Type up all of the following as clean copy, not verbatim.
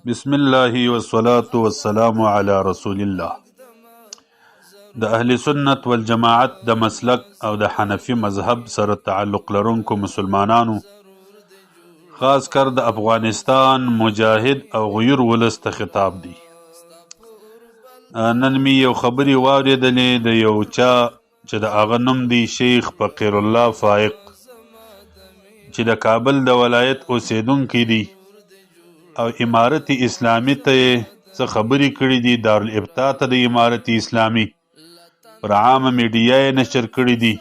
بسم الله والصلاة والسلام على رسول الله. د اهل سنت والجماعت د مسلک او د حنفي مذهب سره تعلق لرونکو مسلمانانو، خاص کر د افغانستان مجاهد او غیر ولس ته خطاب دی. نن می یو خبري واورېدلې د یو چا چې د هغه نوم دی شیخ فقیر الله فائق، چې د کابل د ولایت اوسیدونکی دی او امارت اسلامی ته څه خبرې کړې دي. دارالابتا ته د امارت اسلامی پر عامه میډیا نشر کړي دي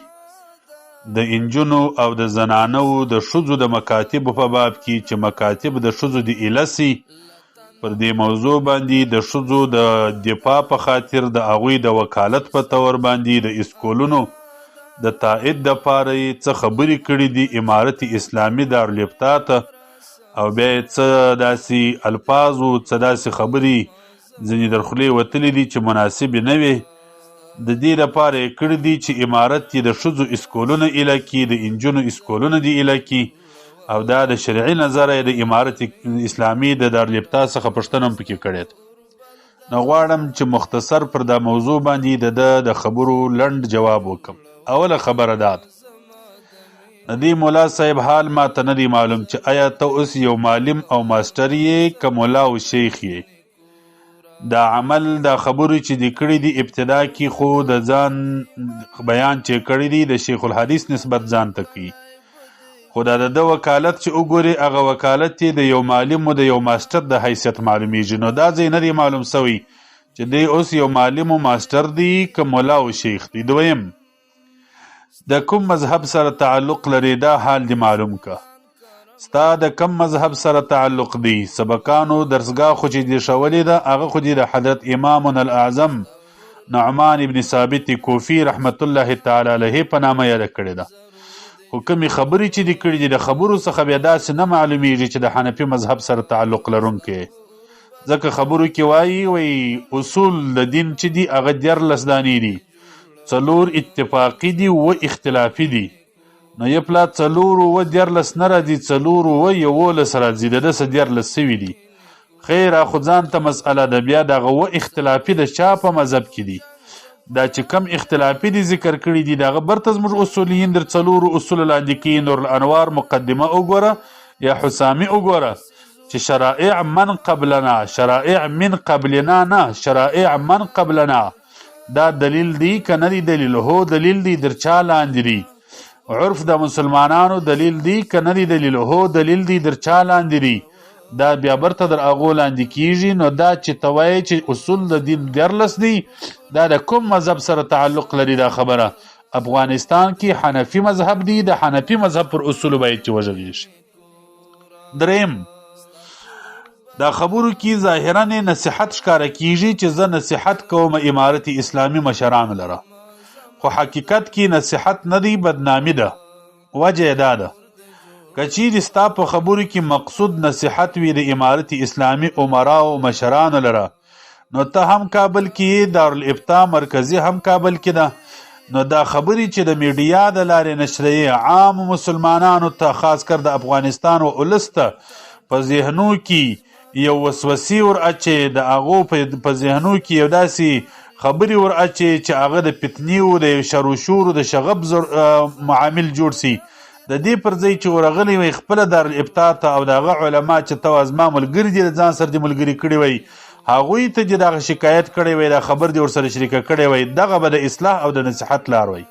د انجونو او د زنانو د ښځو د مکاتبو په باب کې، چې مکاتب د ښځو د ایلسي پر دې موضوع باندې د ښځو د دفاع په خاطر د هغوی د وکالت په تور باندې د اسکولونو د تایید دپاره یې څه خبرې کړي دي امارت اسلامی دارالابتا ته، او بیا یې څه داسې الفاظ و څه داسې خبرې ځینې در خولې وتلي دي چې مناسبې نه وې. د دې لپاره یې کړي دي چې امارت یې د ښځو اسکولونه ایله کړي، د انجونو اسکولونه دې ایله کړي، او دا د شرعي نظره یې د امارت اسلامي د دارالابتا څخه پوښتنه هم پکې کړې ده. نو غواړم چې مختصر پر دا موضوع باندې د خبرو لنډ جواب وکم. اوله خبره دا ده، د دې ملا صاحب حال ما ته نه دی معلوم چې آیا ته اوس یو معلم او ماسټر یې که ملا او شیخ یې. دا عمل دا خبرې چې دې کړي دي ابتدا کې خو د ځان بیان چې کړي دي د شیخ الحدیث نسبت ځان ته کوي، خو دا د وکالت چې وګوري هغه وکالت یې د یو معلم و د یو ماسټر د حیثیت معلومیږي. نو دا ځای نه دی معلوم سوی چې دی اوس یو معلم و ماسټر دی که ملا او شیخ دی. دویم، د کوم مذهب سره تعلق لري دا حال دی معلوم که. ستا د کوم مذهب سره تعلق دی؟ سبقانو درسګاه خو چې دی شولې ده هغه خو دی د حضرت امامنا الاعظم نعمان ابن ثابت کوفی رحمت الله تعالی علیه په نامه یاده کړې ده. خو کومې خبرې چې دی کړي دي د خبرو څخه بیا داسې نه معلومیږي چې د حنفي مذهب سره تعلق لرونکی، ځکه خبرو کې وایي اصول د دین چې دي هغه 14 دانې دي، 4 اتفاقی دي و اختلافی دي. نو یې پلا 4 و 14 نه راځي، 4 و 11 راځي، د 14 سوي دي. خیر خو ځان ته مسئله ده. بیا دغه و اختلافي د چا په مذهب کې دي؟ دا چې کم اختلافي دي ذکر کړي دي دغه برته زموږ اصولیین در 4 اصول لاندې کوي. نور الانوار مقدمه وګوره یا حسامي وګوره چې شرائع من قبلنا، شرائع من قبلنا نه، شرائع من قبلنا. دا دلیل دی که نه دی دلیل؟ هو دلیل دی، در چا لاندې دی؟ عرف د مسلمانانو دلیل دی که نه دی دلیل؟ هو دلیل دی، در چا لاندې دی؟ دا بیا برته در هغو لاندې کیږي. نو دا چې ته وایې چې اصول د دین 14 دی، دا د کوم مذهب سره تعلق لري؟ دا خبره افغانستان کې حنفي مذهب دی، د حنفي مذهب پر اصولو باید چې وژغېږي. دریم، دا خبرو کې ظاهرا نصیحت ښکاره کیږي چې زه نصیحت کوم امارت اسلامی مشرانو لره، خو حقیقت کې نصیحت نه دی، بدنامی ده. وجه دا ده که چیرې ستا په خبرو کې مقصود نصیحت وي د امارت اسلامی عمراو مشرانو لره، نو ته هم کابل کې دارالابتا مرکزی هم کابل کې ده. نو دا خبرې چې د میډیا د لارې نشریې عام مسلمانانو ته، خاص کر د افغانستان و اولس ته په ذهنو کې یو وسوسې ور اچي، د هغو په ذهنو کې یو داسې خبرې ور اچي چې هغه د فتنې و د شر و شور و د شغب معامل جوړ سي. د دې پر ځای چې ورغلی وي خپله دارالابتا ته او د هغه علما چې ته زما ملګري دي د ځان سره دې ملګري کړي وي، هغوی ته چې دغه شکایت کړی وي، دا خبر دې ورسره شریکه کړی وي، دغه به د اصلاح او د نصیحت لار وي.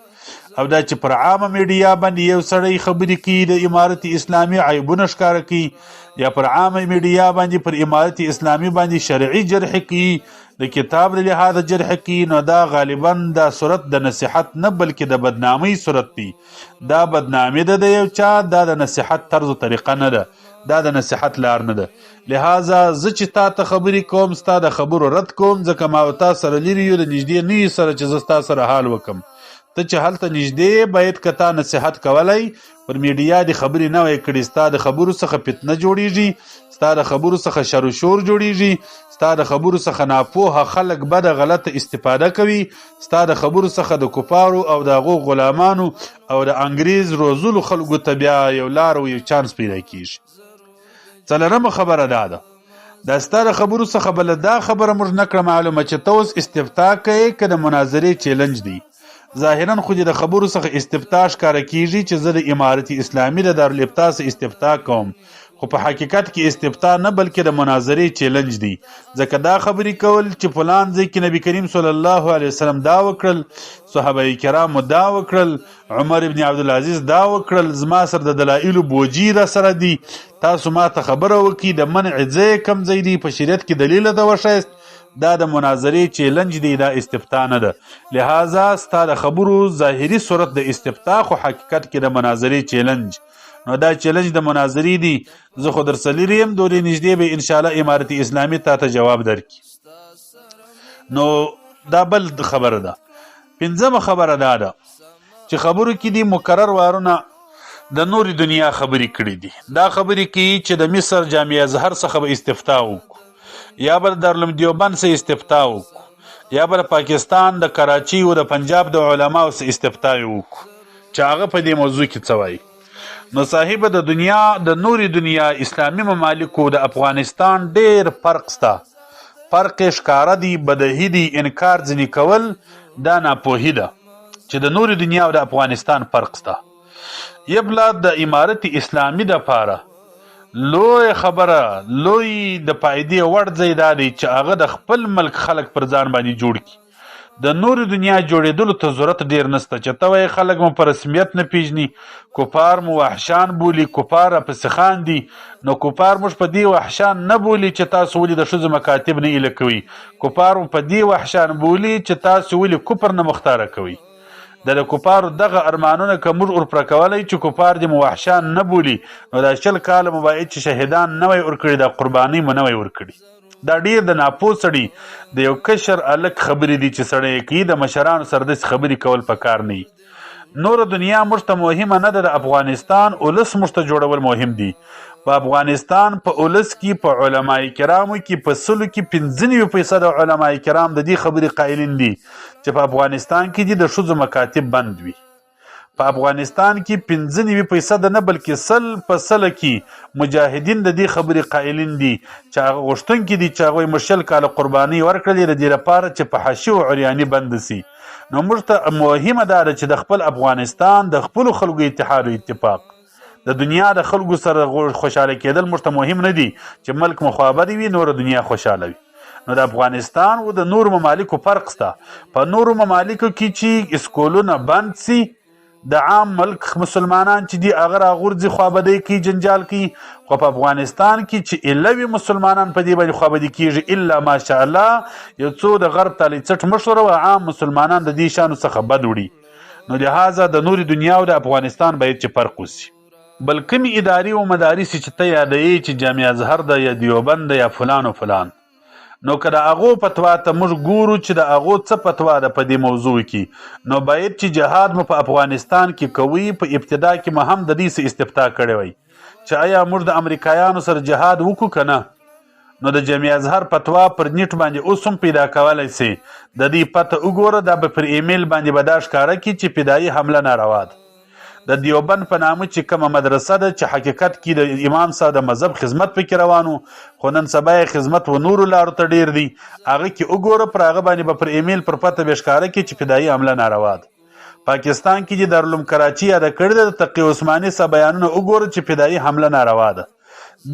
او دا چې پر عامه میډیا باندې یو سړی خبرې کوي د امارت اسلامی عیبونه ښکاره کوي، یا پر عامه میډیا باندې پر امارت اسلامی باندې شرعي جرح کوي، د کتاب له لحاظه جرح کوي، نو دا غالبا دا صورت د نصیحت نه بلکې د بدنامۍ صورت دی. دا بدنامي ده د یو چا، دا د نصیحت طرز و طریقه نه ده، دا د نصیحت لار نه ده. لہذا زه چې تا ته خبرې کوم ستا د خبرو رد کوم، ځکه ما او تا سره لري یو، د نږدې نه یو سره چې زه ستا سره حال وکم. ته چې هلته نږدې باید که تا نصیحت کولی پر میډیا د خبرې نه وای کړي، ستا د خبرو څخه فتنه جوړیږي، ستا د خبرو څخه شر و شور جوړیږي، ستا د خبرو څخه ناپوهه خلک بده غلطه استفاده کوي، ستا د خبرو څخه د کفارو او د هغو غلامانو او د انګریز روزلو خلکو ته بیا یو لار او یو چانس پیدا کیږي. څلورمه خبره دا ده، دا ستا د خبرو څخه بله دا خبره موږ نه کړه معلومه چې ته اوس استفتاء کوې که د مناظرې چیلنج دی. ظاهرا خو د خبرو څخه استفتاء ښکاره کیږي چې زه د امارت اسلامي د دارالافتا څخه استفتاء کوم، خو په حقیقت کې استفتاء نه بلکې د مناظرې چیلنج دی. ځکه دا خبرې کول چې فلان ځای کې نبی کریم صلی الله علیه وسلم دا وکړل، صحابه کرامو دا وکړل، عمر ابن عبدالعزیز دا وکړل، زما سره د دلایلو بوجي را سره دي، تاسو ما ته خبره وکړي د منع ځای کم ځای دی، په شریعت کې دلیل ده وښایست. دا د مناظرې چیلنج دی، دا استفتاء نه ده. لہذا ستا د خبرو ظاهري صورت د استفتاء، خو حقیقت کې د مناظرې چیلنج. نو دا چیلنج د مناظرې دی. زه خو در سره لري یم، دورې نږدې به انشاءالله امارت اسلامي تا ته جواب درکړي. نو دا بل خبره ده. پنځمه خبره دا ده چې خبرو کې دي مکرر وارونه د نورې دنیا خبرې کړي دي. دا خبرې کوي چې د مصر جامع ازهر څخه به استفتاء وکړو، یا به د دارالعلوم دیوبند څخه استفتاء وکړو، یا به د پاکستان د کراچي او د پنجاب د علماو څخه استفتاء وکړو چې هغه په دې موضوع کې څه وایي. نو صاحب د دنیا د نورې دنیا اسلامي ممالکو د افغانستان ډیر فرق سته. فرق یې ښکاره دی، بدهي دی، انکار ځینې کول دا ناپوهي ده چې د نورې دنیا او د افغانستان فرق سته. یبله د امارت اسلامي دپاره لوی خبره، لوی د فایدې وړ ځای دا دی چې هغه د خپل ملک خلک پر ځان باندې جوړ کړي. د نورو دنیا جوړېدلو ته ضرورت ډیر نسته چې ته وایې خلک مو په رسمیت نه پیژني، کفار مو وحشان بولي، کفار راپسې خاندي. نو کفار موږ په دې وحشان نه بولي چې تاسو ولې د ښځو مکاتب نه ایله کوئ، کفار مو په دې وحشان بولي چې تاسو ولې کفر نه مختاره کوئ. د کفارو دغه ارمانونه که موږ ورپوره کولی چې کفار دې مو وحشان نه بولي، نو دا 20 کاله مو باید چې شهیدان نه وی ورکړي، دا قربانۍ مو نه وی ورکړي. دا ډیر د ناپوه سړي د یو کشر الک خبرې دي چې سړی کوي، د مشرانو سره داسې خبرې کول پکار نه وي. نوره دنیا موږ ته مهمه نه ده، د افغانستان اولس موږ ته جوړول مهم دي. په افغانستان په اولس کې، په علماء کرامو کې، په 100 کې 95% علماء کرام د دې خبرې قائلین دي چې په افغانستان کې دي د ښځو مکاتب بند وي. په افغانستان کې 95% نه بلکې 100% کې مجاهدین د دې خبرې قائلین دي چې هغه غوښتونکي دي چې هغوی 20 کاله قربانۍ ورکړلې د دې لپاره چې په حشي او عریاني بند سي. نو موږ ته مهمه دا ده چې د خپل افغانستان د خپلو خلکو اتحاد او اتفاق، د دنیا د خلکو سره خوشحاله کېدل موږ ته مهم نه دي چې ملک مو خوابدي وي، نوره دنیا خوشحاله وي. نو د افغانستان او د نورو ممالکو فرق سته. په نورو ممالکو کې چې اسکولونه بند سي، د عام ملک مسلمانان چې دي هغه راغورځي، خوابدۍ کوي، جنجال کوي. خو په افغانستان کې چې ایله مسلمانان په دې باندې خوابدي کېږي، الا ماشاءالله یو څو د غرب تالی څټ مشوره او عام مسلمانان د دې شانو څخه بد وړي. نو لهذا د نورې دنیا او د افغانستان باید چې فرق وسي. بل کومې ادارې او مدارس چې ته یادوې چې جامع ازهر ده یا دیوبند ده یا فلان و فلان، نو که د هغو فتوا ته موږ ګورو چې د هغو څه فتوا ده په دې موضوع کې، نو باید چې جهاد مو په افغانستان کې کوي، په ابتدا کې مو هم د دې څه استفتاء کړی وی چې آیا موږ د امریکایانو سره جهاد وکړو که نه. نو د جامع ازهر فتوا پر نیټ باندې اوس هم پیدا کولی سي. د دې پته وګوره، دا به پر ایمیل باندې به دا ښکاره کړي چې فدایي حمله ناروا ده. د دیوبند په نامه چې کومه مدرسه ده چې حقیقت کې د امام صاحب د مذهب خدمت پکې روانو، خو نن سبا یې خدمت و نورو لارو ته ډیر دی، هغه کې وګوره، پر هغه باندې به پر ایمیل پر پته به ښکاره کړي چې فدایي حمله ناروا ده. پاکستان کې چې دارالعلوم کراچي یاده کړې ده، د تقي عثماني صاحب بیانونه وګوره چې فدایي حمله ناروا ده.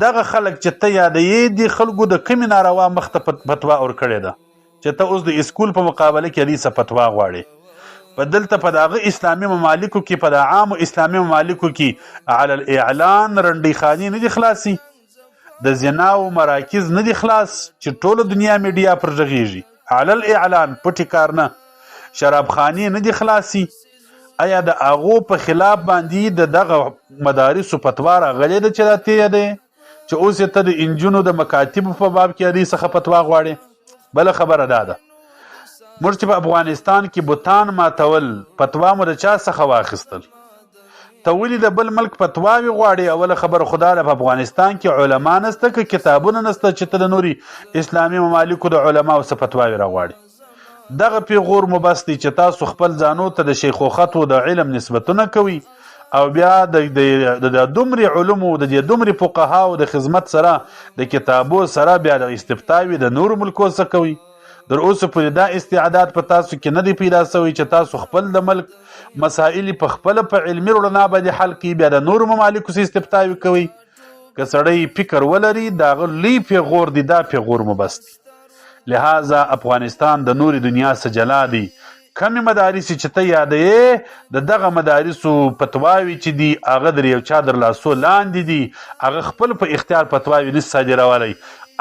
دغه خلک چې ته یادوې دي خلکو د کومې ناروا مخ ته فتوا ورکړې ده چې ته اوس د اسکول په مقابله کې دې څه فتوا غواړې. په دلته په دغه اسلامي ممالکو کې، په د عامو اسلامي ممالکو کې علی الاعلان رنډۍ خانې نه دي خلاصي، د زنا او مراکز نه دي خلاص چې ټوله دنیا میډیا پر غږیږي. علی الاعلان پټې کار نه، شراب خانې نه دي خلاصي. آیا د هغو په خلاف باندې د دغه مدارسو فتوا راغلې ده چې دا ته یادې چې اوس یې ته د انجونو د مکاتبو په باب کې دې څخه فتوا غواړې؟ بله خبره دا ده موږ چې په افغانستان کې بوتان ماتول فتوا مو د چا څخه واخیستل؟ ته ولې د بل ملک فتواوې غواړې؟ اوله خبره خدا ده په افغانستان کې علما نسته که کتابونه نسته چې ته د نورې اسلامي ممالکو د علماو څه فتواوې راغواړې؟ دغه پیغور مو بس دی چې تاسو خپل ځانو ته د شیخوخت و د علم نسبتونه کوي او بیا د دومرې علومو د دې دومرې فقهاو د خدمت سره د کتابو سره بیا د استفتاوي د نورو ملکو څه کوي. در اوسه پورې دا استعداد په تاسو کې نه دی پیدا سوی چې تاسو خپل د ملک مسائل په خپل په علمي رڼا باندې حل کړي، بیا د نورو ممالکو سره استفتاوي کوي. که سړی فکر ولري د هغه لوی پیغور دی، دا پیغور مو بس دی. لہذا افغانستان د نورې دنیا څخه جلا دی. کمې مدارس چې ته یادوې د دغه مدارسو فتواوي چې دي هغه در یو چا در لاسو لاندې دي، هغه خپل په اختیار فتواوي نشي صادرولی.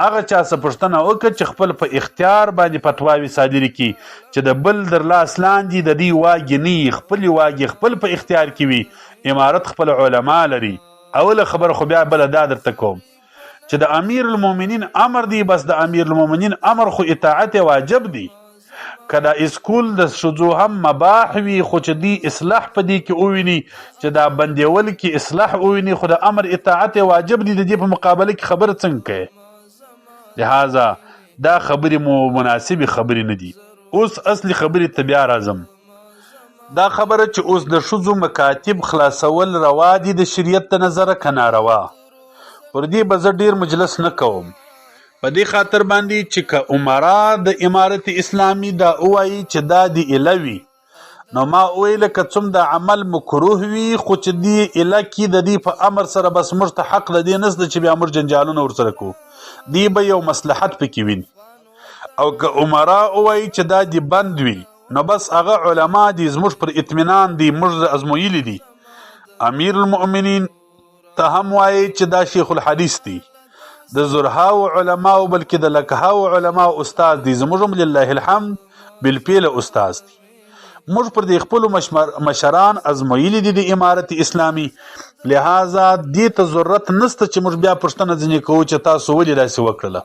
هغه چا څه پوښتنه وکړه چې خپل په اختیار باندې فتواوي صادرې کړي چې د بل در لاس لاندې د دې واګې نه خپلې واګې خپل په اختیار کې وي. امارت خپل علما لري. اوله خبره خو بیا بله دا درته کوم چې د امیر المؤمنین امر دی، بس د امیر المؤمنین امر خو اطاعت واجب دی. که دا اسکول د ښځو هم مباح وي خو چې دی اصلاح په دې کې وویني چې دا بندیول کې اصلاح وویني، خو د امر اطاعت واجب دی. د دې په مقابله کې خبره څنګه کوي؟ لہذا دا خبرې مو مناسبې خبرې نه دي. اوس اصلي خبرې ته بیا راځم. دا خبره چې اوس د ښځو مکاتب خلاصول روا دي د شریعت د نظره که ناروا، پر دې به زه ډېر مجلس نه کوم. په دې خاطر باندې چې که عمرا د امارت اسلامي دا ووایي چې دا د ایله وي، نو ما وویله که څوم د عمل مکروه وي خو چې دې ایله کې د دې په امر سره بس موږ ته حق د دې نشته چې بیا موږ جنجالونه ورسره کوو، دی به یو مصلحت پکې ویني. او که عمرا ووایي چې دا د بند وي، نو بس هغه علما دي زموږ پر اطمینان دي، موږ ازمویلي دي. امیر المؤمنین ته هم وایي چې دا شیخ الحدیث دی، د زرهاو علماو بلکې د لکهاو علماو استاد دی، زموږ هم لله الحمد بالفعل استاد دی. موږ پر دې خپلو مشران ازمویلي دي د امارت اسلامي. لہذا دې ته ضرورت نسته چې موږ بیا پوښتنه ځینې کوو چې تاسو ولې داسې وکړله.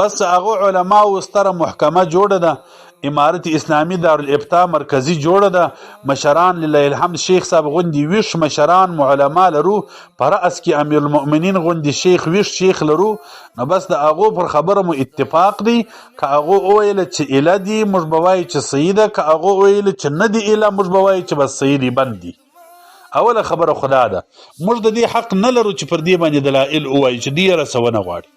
بس هغه علماو ستره محکمه جوړه ده، امارت اسلامي دارالابتا مرکزي جوړه ده، مشران لله الحمد شیخ صاحب غوندې ویش مشران معلما لرو، په رأس کې امیر المؤمنین غوندې شیخ ویش شیخ لرو. نو بس د هغو پر خبره مو اتفاق دی. که هغو وویله چې ایله دي موږ به وایو چې صحیح ده، که هغو وویله چې نه دي ایله موږ به وایو چې بس صحیح دي بند دي. اوله خبره خدا ده، موږ د دې حق نه لرو چې پر دې باندې دلایل ووایو چې دې رسونه غواړي.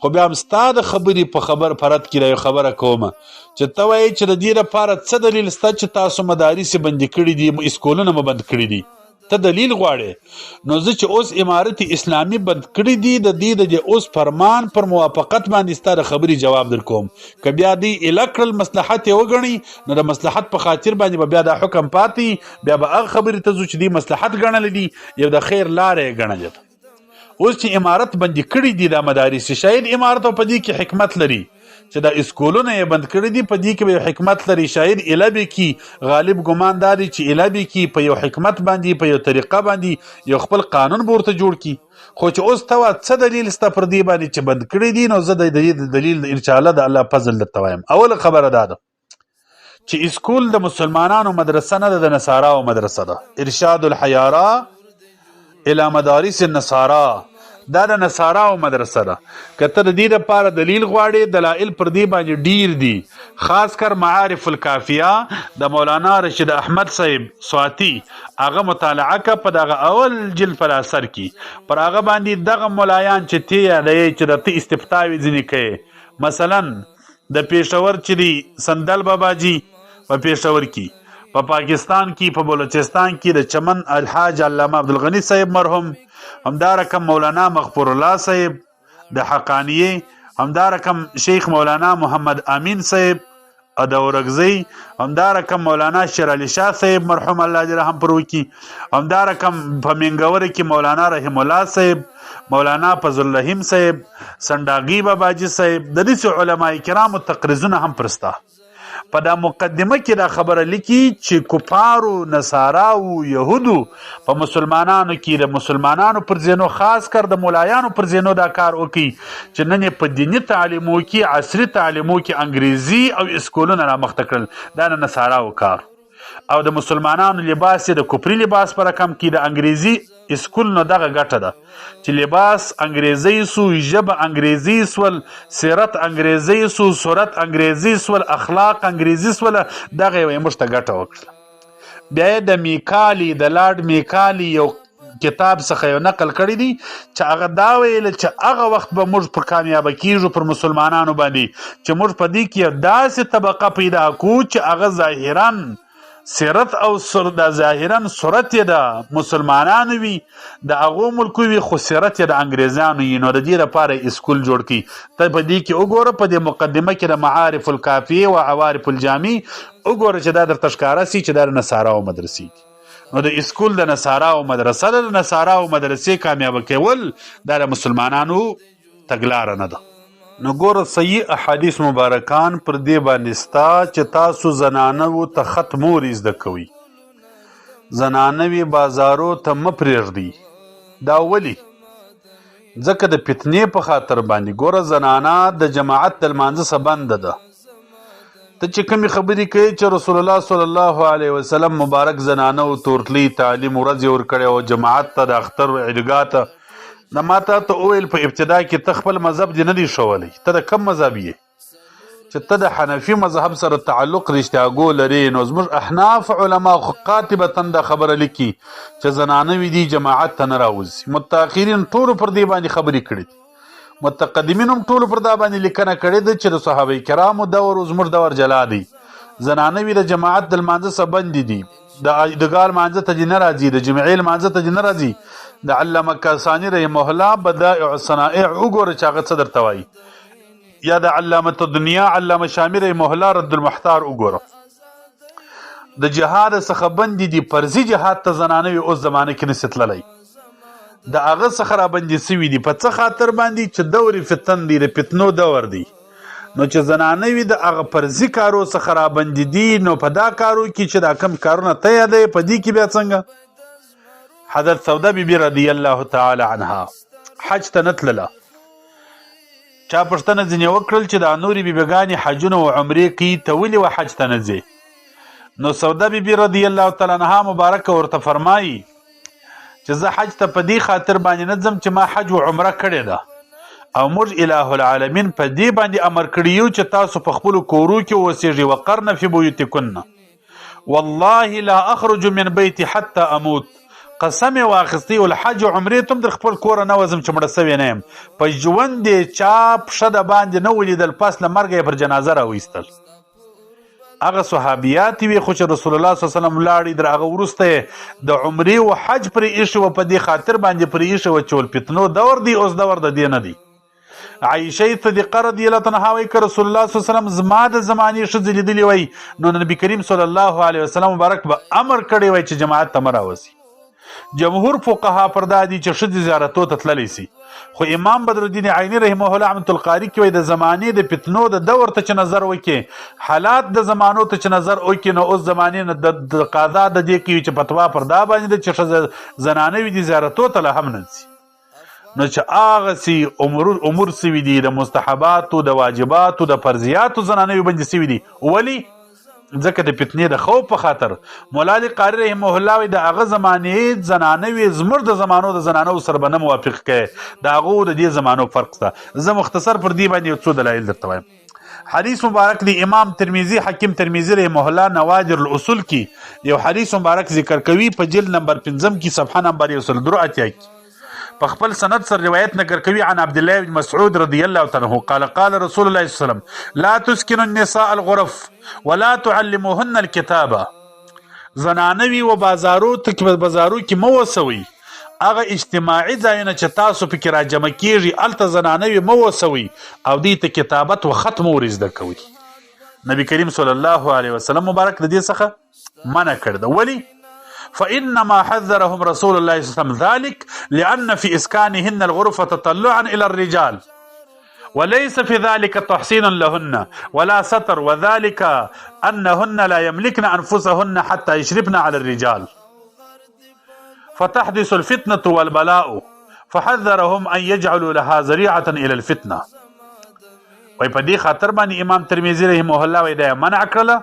خو بیا هم ستا د خبرې په خبر پرد کې یو خبره کومه چې ته وایې چې د دې لپاره څه دلیل شته چې تاسو مدارس بندې کړي دي، اسکولونه مو بند کړي دي، ته دلیل غواړې. نو زه چې اوس امارت اسلامي بند کړي دي د دې د اوس فرمان پر موافقت باندې ستا د خبرې جواب در کوم. که بیا دې ایله کړل مصلحت یې وګڼي، نو د مصلحت په خاطر باندې به بیا دا حکم پاتې، بیا به هغه خبرې ته ځو چې دې مصلحت ګڼلی دي، یو د خیر لاره یې ګڼلې ده. اوس چې امارت بندې کړي دي دا مدارس، شاید امارت په دې کې حکمت لري چې دا اسکولونه یې بند کړي دي، په دې کې به حکمت لري. شاید ایله به کې غالب ګمان دا دی چې ایله به کې په یو حکمت باندې په یو طریقه باندې یو خپل قانون به ورته جوړ کړي. خو چې اوس ته څه دلیل سته پر دې باندې چې بند کړي دي، نو زه د دې دلیل انشاءالله د الله فضل درته وایم. اوله خبره دا ده چې اسکول د مسلمانانو مدرسه نه ده، د نصاراو مدرسه ده. ارشاد الحیارا الى مدارس النصارا، دا د نصاراو مدرسه ده. که ته د دې لپاره دلیل غواړې، دلایل پر دې باندې ډیر دي. خاص کر معارف الکافیه د مولانا رشید احمد صاحب سواتی هغه مطالعه که په دغه اول جلد پر اثر کې، پر هغه باندې دغه ملایان چې ته یادوې چې د ته استفتاوي ځینې کوي. مثلا د پېښور چې دی سندل باباجي په پېښور کې، په پاکستان کې په بلوچستان کې د چمن الحاج علامه عبدالغنی صاحب مرحوم، همدا رقم مولانا مغفور الله صاحب د حقانیه، همدا رقم شیخ مولانا محمد امین صاحب ادورگزی، همدا رقم مولانا شیر علی شاه صاحب مرحوم الله دې رحم پر وکړي، همدا رقم په منګور کې مولانا رحم الله صاحب، مولانا فضل الرحیم صاحب، سنداغي باباجي صاحب، د دې علماء کرامو تقریزونه هم پرسته. په دا مقدمه کې دا خبره لیکي چې کفارو نصاراو یهودو په مسلمانانو کې د مسلمانانو پر زینو، خاص کر د مولایانو پر زینو دا کار وکړي چې نن په دیني تعلیمو کې عصري تعلیمو کې انګریزي او اسکولونه رامخته کړل، دا د نصاراو کار. او د مسلمانانو لباس د کفري لباس پر رقم کې د انګریزي اسکول نه دغه ګټه ده چې لباس انګریزي سو، ژبه انګریزي سول، سیرت انګریزي سو، صورت انګریزي سول، اخلاق انګریزي سول، دغه یې موږ ته ګټه وکړه. بیا د میکالي د لارډ میکالي کتاب څخه یو نقل کړی دی چې هغه دا ویل چې هغه وخت به موږ پر کامیابه کیږو پر مسلمانانو باندې چې موږ په دې کې داسې طبقه پیدا کو چې هغه ظاهرا سیرت او د ظاهرا صورت یې د مسلمانانو وي د هغو ملکو وي خو سیرت یې د انګریزانو وي. نو د دې لپاره اسکول جوړ کړي. ته په دې کې وګوره په دې مقدمه کې د معارف الکافیه او عوارف الجامع وګوره چې دا درته ښکاره سي چې دا د نصاراو مدرسې دي. نو د اسکول د نصاراو مدرسه د نصاراو مدرسې کامیابه کول دا د مسلمانانو تګلاره نه ده. نو ګوره صحیح احادیث مبارکان پر دې باندې ستا چې تاسو زنانو ته خط مور زده کوئ، زنانوي بازارو ته مه پرېږدئ. دا ولې؟ ځکه د فتنې په خاطر باندې. ګوره زنانه د جماعت د لمانځه څخه بنده ده. ته چې کومې خبرې کوي چې رسول الله صلی الله علیه وسلم مبارک زنانه او تورتلی تعلیم ورځ یې ورکړی او جماعت ته د اختر عیدګاه ته نه ماته ته وویل په ابتدا کې ته خپل مذهب دې نه دی ښولی. ته د کم مذهب یې؟ چې ته د حنفي مذهب سره تعلق رښتیاګو لرې. نو زموږ احناف علما قاطبتا دا خبره لیکي چې زنانوي دي جماعت ته نه راوځي. متأخرین ټولو پر دې باندې خبرې کړي دي، متقدمین هم ټولو پر دا باندې لیکنه کړې ده چې د صحابه کرامو دور او زموږ دور جلا دی. زنانوي د جماعت د لمانځه څخه بندې دي، د عیدګاه لمانځه ته دې نه راځي، د جمعې لمانځه ته دې نه راځي. د علامه کاساني رحمه الله بدائع الصنائع وګوره چې هغه څه درته وایي، یا د علامة الدنیا علامه شامي رحمه الله رد المحتار وګوره. د جهاد څخه بندې دي، فرضي جهاد ته زنانوي اوس زمانه کې نشي تللی، د هغه څخه رابندې سوي دي. په څه خاطر باندې؟ چې دور فتن دی، د فتنو دور دی. نو چې زنانوي د هغه فرضي کارو څخه رابندې دي، نو په دا کارو کې چې دا کم کارونه ته یادوي په دې کې بیا څنګه؟ حضرت سوده بیبي رضی الله تعالی عنها حج ته نه تلله. چا پوښتنه ځینې وکړل چې دا نورې بیبیګانې حجونه و عمرې کوي، ته ولې و حج ته نه ځې؟ نو سوده بیبي رضی الله تعالی عنها مبارکه ورته فرمایي چې زه حج ته په دې خاطر باندې نه ځم چې ما حج و عمره کړې ده او موږ اله العالمین په دې باندې امر کړي یو چې تاسو په خپلو کورو کې اوسېږئ. وقرن فی بیوتکن والله لا اخرج من بیتي حتی اموت. قسم یې واخیستی الحج و عمرې ته هم در خپل کوره نه وځم چې مړه سوی نه یم. په ژوند یې چا پښه د باندې نه ولیدل، پس له مرګه یې پر جنازه راویستل. هغه صحابیات وي خو چې رسول الله صلی الله علیه وسلم ولاړې در هغه وروسته د عمرې و حج پرې ایښی وه، په دې خاطر باندې پرې ایښی وه چې الفتنو دور دی، اوس دور د دې نه دی. عایشه صدیقه رضی الله عنها وایي که رسول الله صلی الله علیه وسلم زما د زمانې ښځې لیدلې وای نو نبی کریم صلی الله علیه وسلم مبارک به امر کړی وای چې جماعت ته مه راوځي. جمهور فقها پر دا دي چې ښځې زیارتو ته تللی سي، خو امام بدرالدین عیني رحمه الله رحمة القاري کې وایي د زمانې د فتنو د دور ته چې نظر وکړي، حالات د زمانو ته چې نظر وکړي، نو اوس زمانې نه د قضا د دې کوي چې فتوا پر دا باندې ده چې ښځه زنانه وي دي زیارتو ته لا هم نه ځي. نو چې هغه سي امور سوي دي د مستحباتو د واجباتو د فرضیاتو زنانه وي بندي سوي دي. ولي؟ ځکه د فتنې د خوف په خاطر. مولا علی قاري رحمه الله وایي د هغه زمانې زنانه وي زموږ د زمانو د زنانو سره به نه موافق کوي، د هغو د دې زمانو فرق شته. زه مختصر پر دې باندې یو څو دلایل درته وایم. حدیث مبارک دی امام ترمذی حکیم ترمذی رحمه الله نوادر الاصول کې یو حدیث مبارک ذکر کوي په جلد نمبر 5 کې صفحه نمبر 183 کې په خپل سند سره روایت نقل کوي عن عبد الله بن مسعود رضی الله عنه قال قال رسول الله صلی الله علیه وسلم لا تسكنوا النساء الغرف ولا تعلموهن الكتابه. زنانوي و بازارو کې مو وسوي هغه اجتماعي ځایونه چې تاسو پکې راجمع کیږي الته زنانوي مو وسوي او دې ته کتابت و ختم ورزده کوي. نبی کریم صلی الله علیه وسلم مبارک د دې څخه منع کړ. ولی؟ فإنما حذرهم رسول الله صلى الله عليه وسلم ذلك لأن في إسكانهن الغرفة تطلعا إلى الرجال وليس في ذلك تحسين لهن ولا ستر، وذلك أنهن لا يملكن أنفسهن حتى يشرفن على الرجال فتحدث الفتنة والبلاء فحذرهم أن يجعلوا لها ذريعة إلى الفتنة. وي په دې خاطر باندې امام ترمذی رحمه الله وایي دا منع کړله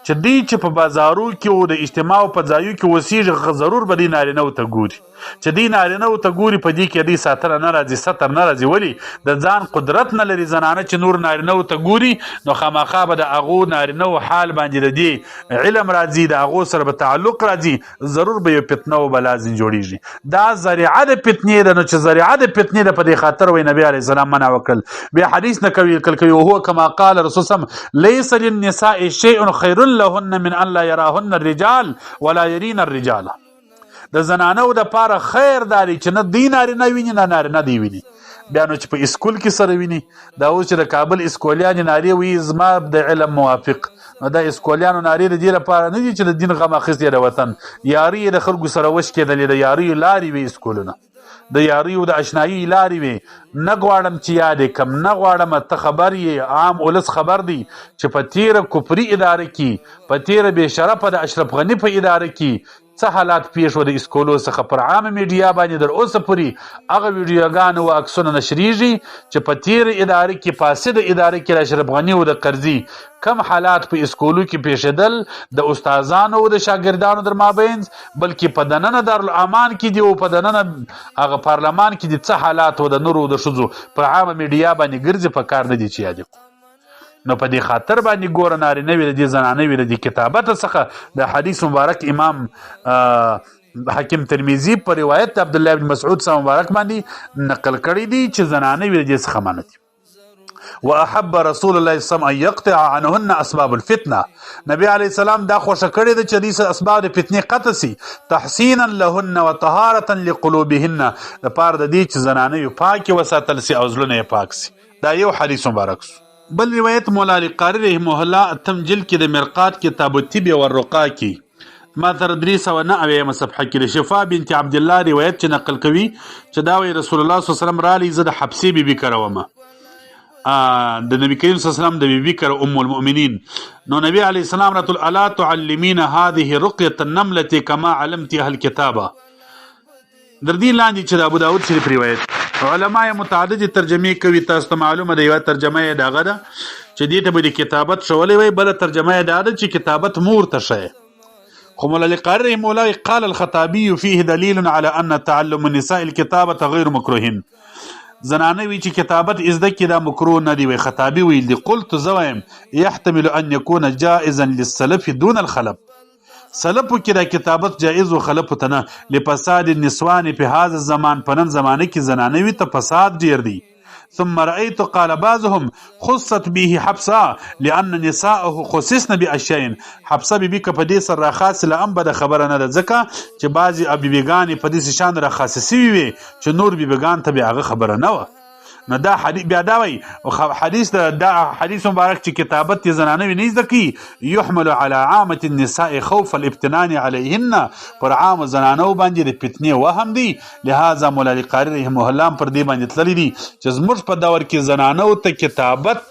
چې دوی چې په بازارو کې او د اجتماع په ځایو کې اوسېږي ضرور به دوی نارینهو ته ګوري چې دوی نارینهو ته ګوري په دې کې دوی ساتره نه راځي ستر نه راځي ولې د ځان قدرت نه لري زنانه چې نور نارینهو ته ګوري نو خامخا به د هغو نارینهو حال باندې د دې علم راځي د هغو سره به تعلق راځي ضرور به یو فتنه او بلا ځین جوړېږي دا ذریعه د فتنې ده نو چې ذریعه د فتنې ده په دې خاطر وایي نبي علیه السلام منع وکړل بیا حدیث نه کوي کوي وهو کما قال رسول سم ليس للنساء شيء خير لهن من ان لا يراهن الرجال ولا يرين الرجال د زنانو د پاره خیر داري چې نه دی نارینه ویني نه نارینه دی ویني بیا نو چې په اسکول کې سره ویني دا اوس چې د کابل اسکولیان ناری وي زما د علم موافق نو د اسکولیانو ناری د دې لپاره نه دي چې د دین غم اخیستې د وطن یاري د خلکو سره وش کېدلې د یاري لارې وي اسکولونه د یاري او د اشنایي لارې وي نه غواړم چې یادې کم نه غواړم ته خبر یې عام ولس خبر دی چې په تیره کفري اداره کې په تیره بې شرفه د اشرف غني په اداره کې څه حالات پیښ و د اسکولو څخه پر عامه میډیا باندې تر اوسه پورې هغه ویډیوګانې او عکسونه نشریږي چې په تیره اداره کې فاسده اداره کې د اشرف غني او د قرضي کم حالات په اسکولو کې پیښېدل د استادانو او د شاګردانو در مابین بلکې په دننه دارالامان کې دي او په دننه هغه پارلمان کې دي څه حالات و د نورو د ښځو پر عامه میډیا باندې ګرځي په کار نه دي چې یادې نو په دې خاطر باندې ګوره نارینه وي د دې زنانه وي د دې کتابت څخه د حدیث مبارک امام حاکم ترمذی په روایت د عبدالله بن مسعود څخه مبارک باندې نقل کړی دی چې زنانه وي د دې څخه منع دي واحب رسول الله صلی الله علیه وسلم ان يقطع عنهن اسباب الفتنه نبی علیه السلام دا خوښه کړې ده چې دې اسباب د فتنې قطع سي تحسینا لهن وطهاره لقلوبهن لپاره د دې چې زنانه وي پاکي وساتل سي او زړونه یې پاک سي دا یو حدیث مبارک سو بل روایت مولا علی قاری رحمه الله اتم جلد کې د مرقات کتاب الطب والرقا کې ما تر 309 صفحه کې شفا بنت عبد الله روایت چې نقل کوي چې دا وی رسول الله صلی الله علیه وسلم را لې زه د حبسی بیبي کرومه د نبی کریم صلی الله علیه وسلم د بیبي کر ام المؤمنین نو نبی علیه السلام رات الا تعلمین هذه رقيه النمله كما علمت اهل الكتابه در دې لاندې چې د ابو داود شریف روایت علماء متعدد ترجمه کوي تاسو ته معلومه ده یو ترجمه یې دغه ده چې دې ته به د کتابت شولې وي بل ترجمه یې ده چې کتابت مور ته شي خو مولا لقاری رحمه الله قال الخطابي فيه دليل على ان تعلم النساء الكتابه غير مكروه زنانه وی چې کتابت ازده کې دا مکروه نه دی وي خطابي ویل دي قلت زویم يحتمل ان يكون جائزا للسلف دون الخلف سلفو کې دا کتابت جائز و خلفو ته نه لفساد النسوان په هذا الزمان په نن زمانه کې زنانه وي ته فساد ډیر دی ثم رأيت قال بعضهم خصت به حبسه لأن نساءه خصصن بأشياء حبسه بیبي که په دې سره راخاص له ام به خبره نه ده ځکه چې بعضې بیبیګانې په دې شان راخاصه سوي وي چې نور بیبیګان ته به هغه خبره نه وه نو دا حدیث بیا دا وی حدیث دا حدیث مبارک چې کتابت زنانه وي نه زده کی يحمل على عامه النساء خوف الابتنان عليهن پر عام زنانو باندې د فتنې وهم دی لهذا مولا قاری رحمه الله پر دې باندې تللی دي چې زموږ په دور کې زنانو ته کتابت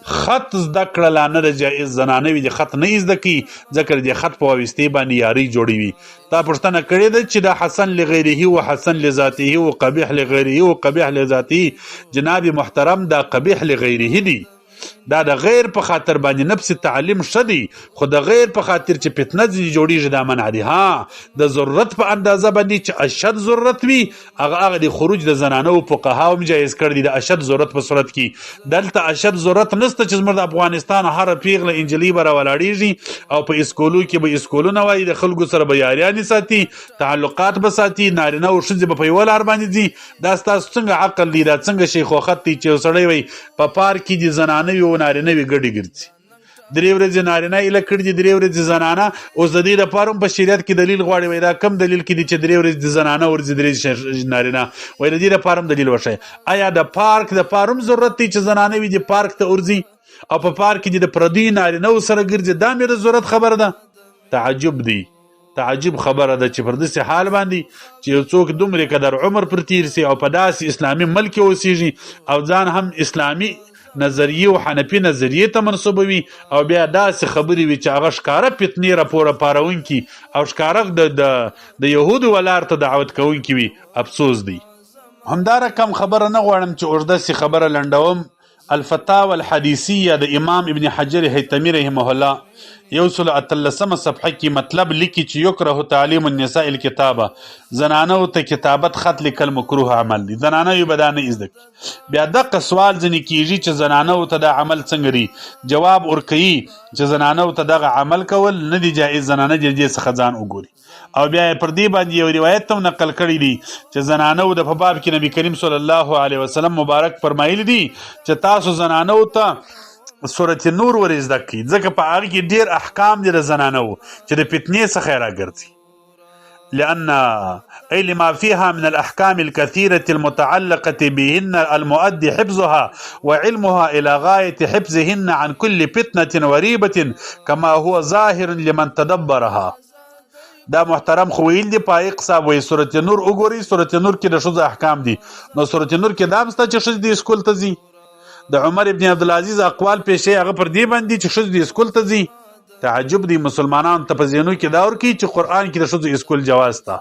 خط زده کړل نه د جایز زنانه وي د خط نه زده کی ځکه د خط په واسطه باندې یاري جوړوي دا پښتنه کړې ده چې د حسن لغیره او حسن لذاته او قبیح لغیره او قبیح لذاته جناب محترم دا قبیح لغیره دی دا د غیر په خاطر باندې نفس تعلیم شدي خو د غیر په خاطر چې فتنه جوړیږي دا منع دي ها د ضرورت په اندازه باندې چې اشد ضرورت وي هغه د خروج د زنانو فقها هم جایز کړی د اشد ضرورت په صورت کې دلته اشد ضرورت نشته چې زموږ د افغانستان هر پیغله انجلی بر ولاړیږي او په اسکولو کې به اسکولونه وایي د خلکو سره به یاریانې ساتي تعلقات به ساتي نارینه او ښځې به په یوه لار باندې ځي دا ستاسو څنګه عقل دی دا څنګه شیخوخت دی چې سړی وایي په پارک کې د زنانه وي نارینه وي ګډې ګرځي درې ورځې نارینه ایله کړي دي درې ورځې زنانه اوس د دې لپاره هم په شریعت کې دلیل غواړي وایي دا کم دلیل کې دي چې درې ورځې د زنانه ورځي درې نارینه وایي د دې لپاره هم دلیل وښایي آیا د پارک دپاره هم ضرورت دی چې زنانه وي د پارک ته ورځي او په پارک کې د پردي نارینهو سره ګرځي دا مې د ضرورت خبره ده تعجب دی تعجب خبره ده چې پر داسې حال باندې چې یو څوک دومره قدر عمر پر تیر سي او په داسې اسلامي ملک اوسېږي او ځان هم اسلامي نظریه او حنفي نظریه ته منسوبوي او بیا داسې خبرې وي چې هغه ښکاره فتنې راپوره پارونکي او ښکاره د یهودو ولار ته دعوت کوونکي وي افسوس دی همدا رقم خبره نه غواړم چې اوږده سي خبره لنډوم الفتاوى الحدیثیه د امام ابن حجر هیتمی رحمه الله 113 صفحه کې مطلب لیکي چې یکره تعلیم النساء الکتابه زنانو ته کتابت خط لیکل مکروه عمل دي. زنانه یې به دا نه زده کړي. بیا دغه سوال ځینې کېږي چې زنانو ته دا عمل څنګه دي؟ جواب ورکوي چې زنانو ته دغه عمل کول نه دي جایز، زنانه دې څخه ځان وګوري. او بیا یې پر دې باندې یو روایت هم نقل کړی دی چې زنانو د په باب کې نبی کریم صلی الله علیه وسلم مبارک فرمایلی دي چې تاسو زنانو ته سورة نور ور زده کړئ، ځکه په هغې کې ډېر احکام دي د زنانو چې د فتنې څخه یې راګرځي. لأن أي لما فيها من الأحكام الكثيرة المتعلقة بهن المؤدي حفظها وعلمها إلى غاية حفظهن عن كل فتنة وريبة كما هو ظاهر لمن تدبرها. دا محترم خو ویل دی پایق صاحب وایي سورة نور وګورئ. سورة نور کې د ښځو احکام دي. نو سورة نور کې دا هم شته چې ښځې د اسکول ته ځي. د عمر ابن عبدالعزیز اقوال پیښې هغه پر دې باندې چې ښځې د اسکول ته ځي. تعجب دی مسلمانانو ته په ذهنو کې دا ورکوي چې قرآن کې د ښځو اسکول جواز ته.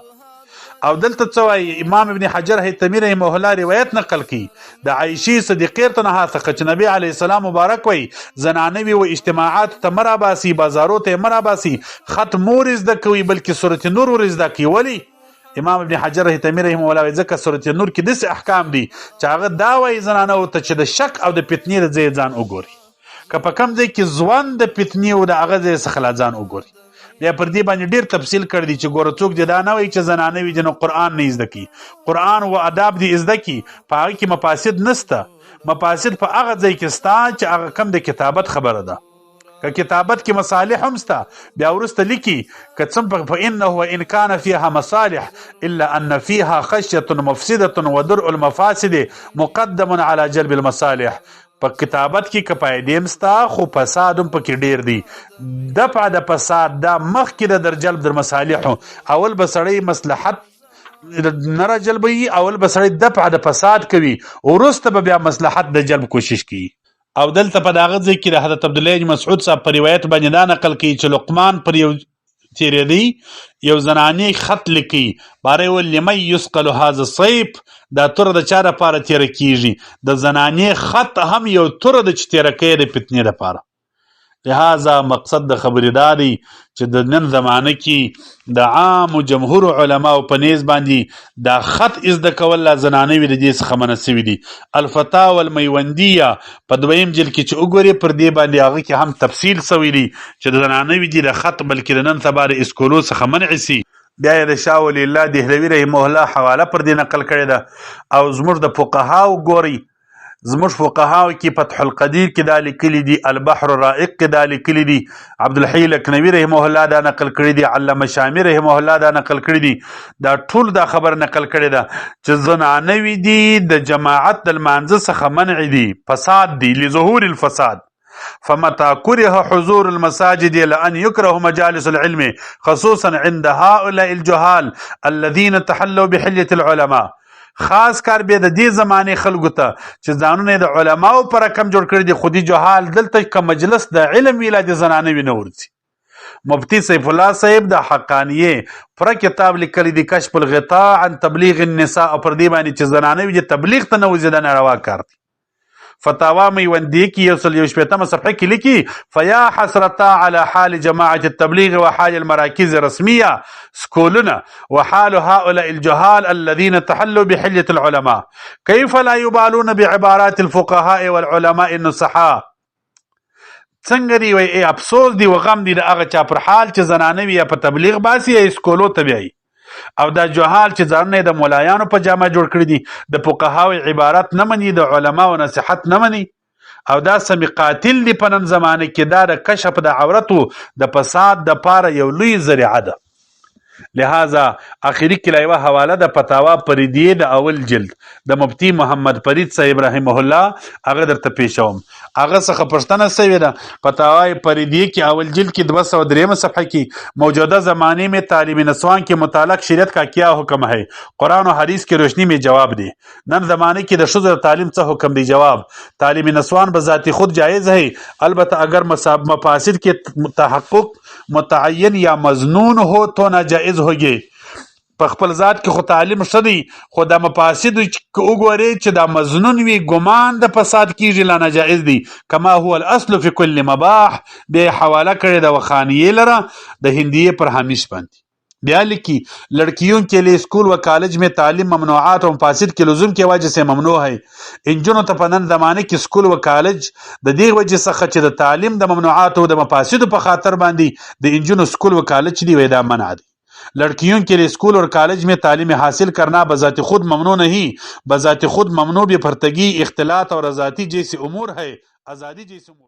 او دلته څه وایي؟ امام ابن حجر هیتمي رحمه الله روایت نقل کی د عایشې صدیقې عنها څخه چې نبی علیه السلام مبارک وایي زنانوي و اجتماعات ته مه راباسي، بازارو ته یې مه راباسي، خط مور زده کوي بلکې سورة نور ور زده کوي. ولې؟ امام ابن حجر هیتمي رحمه الله وایي ځکه سورة نور کې داسې احکام دي چې هغه دا وایي زنانو ته چې د شک او د فتنې د ځای ځان وګوري. که په کوم ځای کې ځوان د فتنې او د هغه ځای څخه لا ځان وګوري. بیا پر دې باندې ډېر تفصیل کړی دی چې ګوره څوک دې دا نه وایي چې زنانه وي نو قرآن نه زده کړي. قرآن و اداب دې زده کړي، په هغه کې مفاسد نسته. مفاسد په هغه ځای کې سته چې هغه کم د کتابت خبره ده. که کتابت کې مصالح هم سته بیا وروسته لیکي که څه فإنه وإن كان فيها مصالح إلا أن فيها خشية مفسدة ودرء المفاسد مقدم على جلب المصالح. په کتابت کې که فایدې هم سته خو فساد هم پکې ډېر دی. دفع د فساد دا مخکې د در جلب در مصالحو. اول به سړی مصلحت نه را جلبوي، اول به سړی دفع د فساد کوي، وروسته به بیا مصلحت د جلب کوشش کوي. او دلته په دغه ځای کې د حضرت عبدالله بن مسعود صاحب په روایت باندې دا نقل کوي چې لقمان پر یو تیرېدی یو زنانې خط لیکي باره ویل لمن یثقل هذا الصیف، دا توره د چا دپاره تیره کېږي؟ د زنانې خط هم یو توره ده چې تیره کوي د فتنې دپاره. لهذا مقصد د خبرې دا دی چې د نن زمانه کې د عامو جمهورو علماو په نیز باندې دا خط زده کول لا زنانه وي د دې څخه منع سوي دي. الفتاوی المیوندیه په دویم جلد کې چې وګورې پر دې باندې هغه کې هم تفصیل سوی دی چې د زنانه وي دي د خط بلکې د نن سبا د اسکولو څخه منع سي. بیا یې د شاه ولی الله دهلوي رحمه الله حواله پر دې نقل کړې ده. او زموږ د فقهاو ګورئ، زموږ فقهاو کې فتح القدیر کې دا لیکلي دي، البحر الرائق کې دا لیکلي دي، عبدالحی لکنوي رحمه الله دا نقل کړي دي، علامه شامی رحمه الله دا نقل کړي دي. دا ټول دا خبر نقل کړي ده چې زنانوي دي د جماعت د لمانځه څخه منع دي، فساد دي، لظهور الفساد. فمتى كره حضور المساجد لأن يكره مجالس العلم خصوصا عند هؤلاء الجهال الذين تحلوا بحلية العلماء. خاص کار بیا د دې زمانې خلکو ته چې ځانونه یې د علماو په رقم جوړ کړي دي، خودي جهال دلته که مجلس د علم ویلا د زنانه وي نه ورځي. مفتی سیف الله صاحب د حقانیه پر کتاب لیکلی دی کشف الغطاء عن تبلیغ النساء، او پر دې باندې چې زنانه وي تبلیغ ته نه وځي د ناروا کار دی. فتاوا میوندی کی 161 صفحه کې لیکي فیا حسرتا على حال جماعة التبلیغ وحال المراکز الرسمیه سکولنا وحال هؤلاء الجهال الذين تحلوا بحلية العلماء كيف لا يبالون بعبارات الفقهاء والعلماء النصحاء. څنګه دی وای افسوس دی و غم دی د هغه چا پر حال چې زنانه وي په تبلیغ باسي یا اسکولو ته بیایي، او دا جهال چې ځانونه د مولایانو په جامه جوړ کړي دي، د فقهاو عبارت نه مني، د علماو نصیحت نه مني، او دا سمی قاتل دی په نن زمانه کې. دا د کشف د عورتو د فساد د پاره یو لوی ذریعه ده. لہذا اخیری کې یوه حواله د فتاوا فریدیه د اول جلد د مفتی محمد فرید صاحب رحمه الله هغه درته پیښوم. هغه څخه پوښتنه شوې ده فتاوای فریدیه کې اول جلد کې 203 صفحه کې موجوده زمانے میں تعلیم نسوان کے متعلق شریعت کا کیا حکم ہے؟ قرآن و حدیث کی روشنی میں جواب دی. نن زمانے کې د ښځو تعلیم څه حکم دی؟ جواب: تعلیم نسوان بذات خود جائز ہے، البتہ اگر مفاسد کے تحقق متعین یا مظنون ہو تو ناجائز ہوگی. په خپل ذات کې خو تعلیم ښه دی، خو د مفاسدو که وګورې چې دا مظنون وي، ګمان د فساد کېږي، لا ناجایز دی. کما هو الاصل فی کل مباح، بیا یې حواله کړې د وخانیې لره د هندیې پر همیش باندې. بیا لیکي لڑکیوں کے لیے اسکول و کالج میں تعلیم ممنوعات و مفاسد کے لزوم کی وجہ سے ممنوع ہے. انجونو ته په نن زمانه کې اسکول و کالج د دې وجې څخه چې د تعلیم د ممنوعات او د مفاسدو په خاطر باندې د انجونو اسکول و کالج دی وای دا منع دی. लड़कियों के लिए स्कूल और कॉलेज में तालीम हासिल करना बजाते खुद ममनू नहीं, बजाते खुद ममनू बेफर्तगी, इख्तिलात और आज़ादी जैसे उमूर है, आज़ादी जैसे